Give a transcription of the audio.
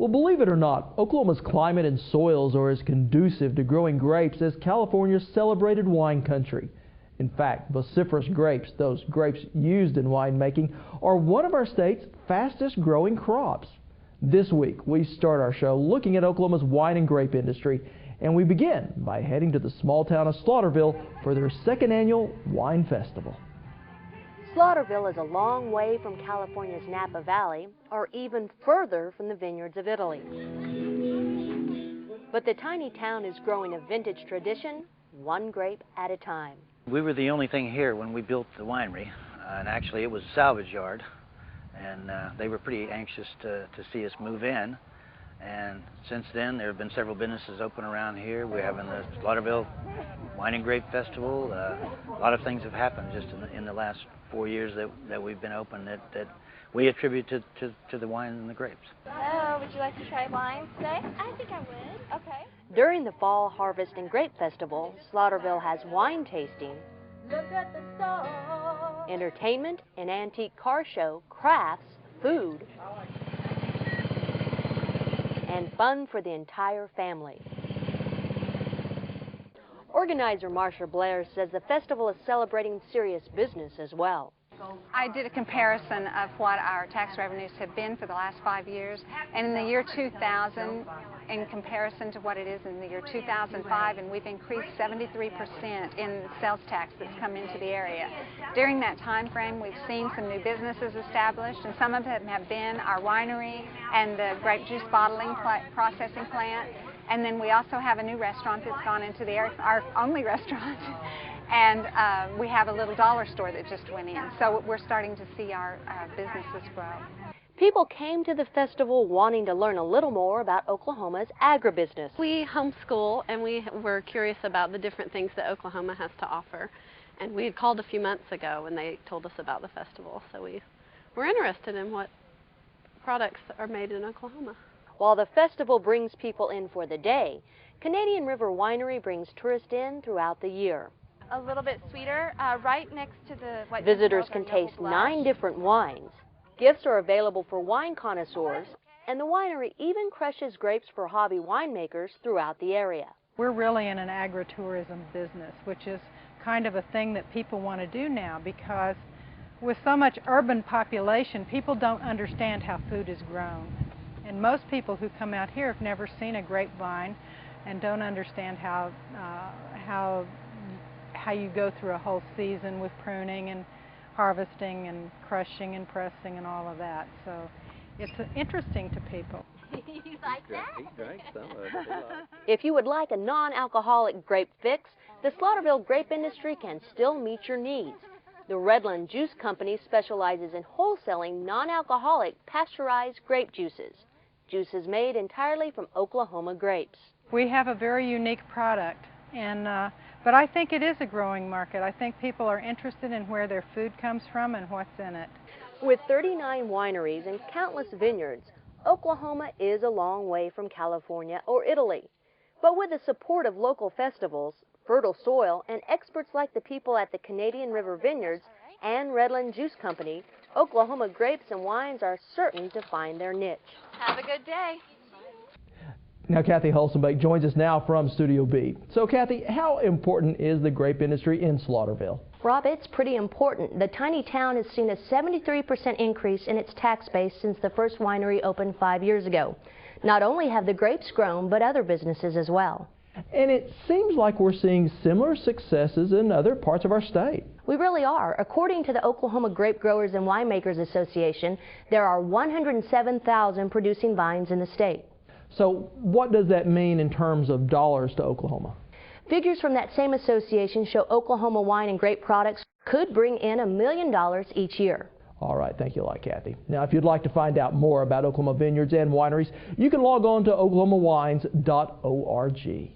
Well, believe it or not, Oklahoma's climate and soils are as conducive to growing grapes as California's celebrated wine country. In fact, vociferous grapes, those grapes used in winemaking, are one of our state's fastest growing crops. This week, we start our show looking at Oklahoma's wine and grape industry, and we begin by heading to the small town of Slaughterville for their second annual wine festival. Slaughterville is a long way from California's Napa Valley, or even further from the vineyards of Italy. But the tiny town is growing a vintage tradition, one grape at a time. We were the only thing here when we built the winery, and actually it was a salvage yard, and they were pretty anxious to see us move in. And since then, there have been several businesses open around here. We're having the Slaughterville Wine and Grape Festival. A lot of things have happened just in the last 4 years that we've been open that we attribute to the wine and the grapes. Hello, would you like to try wine today? I think I would. Okay. During the Fall Harvest and Grape Festival, Slaughterville has wine tasting, Look at the stars. entertainment, an antique car show, crafts, food, and fun for the entire family. Organizer Marsha Blair says the festival is celebrating serious business as well. I did a comparison of what our tax revenues have been for the last 5 years, and in the year 2000, in comparison to what it is in the year 2005, and we've increased 73% in sales tax that's come into the area. During that time frame, we've seen some new businesses established, and some of them have been our winery and the grape juice bottling processing plant. And then we also have a new restaurant that's gone into the area, our only restaurant. And we have a little dollar store that just went in. So we're starting to see our businesses grow. People came to the festival wanting to learn a little more about Oklahoma's agribusiness. We homeschool, and we were curious about the different things that Oklahoma has to offer. And we had called a few months ago when they told us about the festival. So we were interested in what products are made in Oklahoma. While the festival brings people in for the day, Canadian River Winery brings tourists in throughout the year. A little bit sweeter, right next to the white. Visitors can taste 9 different wines. Gifts are available for wine connoisseurs, and the winery even crushes grapes for hobby winemakers throughout the area. We're really in an agritourism business, which is kind of a thing that people want to do now, because with so much urban population, people don't understand how food is grown. And most people who come out here have never seen a grapevine and don't understand how you go through a whole season with pruning and harvesting and crushing and pressing and all of that. So it's interesting to people. You like that? He drank some of it. If you would like a non-alcoholic grape fix, the Slaughterville grape industry can still meet your needs. The Redland Juice Company specializes in wholesaling non-alcoholic pasteurized grape juices. Juices made entirely from Oklahoma grapes. We have a very unique product, and but I think it is a growing market. I think people are interested in where their food comes from and what's in it. With 39 wineries and countless vineyards, Oklahoma is a long way from California or Italy. But with the support of local festivals, fertile soil, and experts like the people at the Canadian River Vineyards and Redland Juice Company, Oklahoma grapes and wines are certain to find their niche. Have a good day. Now, Kathy Hulsenbeck joins us now from Studio B. So, Kathy, how important is the grape industry in Slaughterville? Rob, it's pretty important. The tiny town has seen a 73% increase in its tax base since the first winery opened 5 years ago. Not only have the grapes grown, but other businesses as well. And it seems like we're seeing similar successes in other parts of our state. We really are. According to the Oklahoma Grape Growers and Winemakers Association, there are 107,000 producing vines in the state. So what does that mean in terms of dollars to Oklahoma? Figures from that same association show Oklahoma wine and grape products could bring in $1 million each year. All right, thank you a lot, Kathy. Now, if you'd like to find out more about Oklahoma vineyards and wineries, you can log on to oklahomawines.org.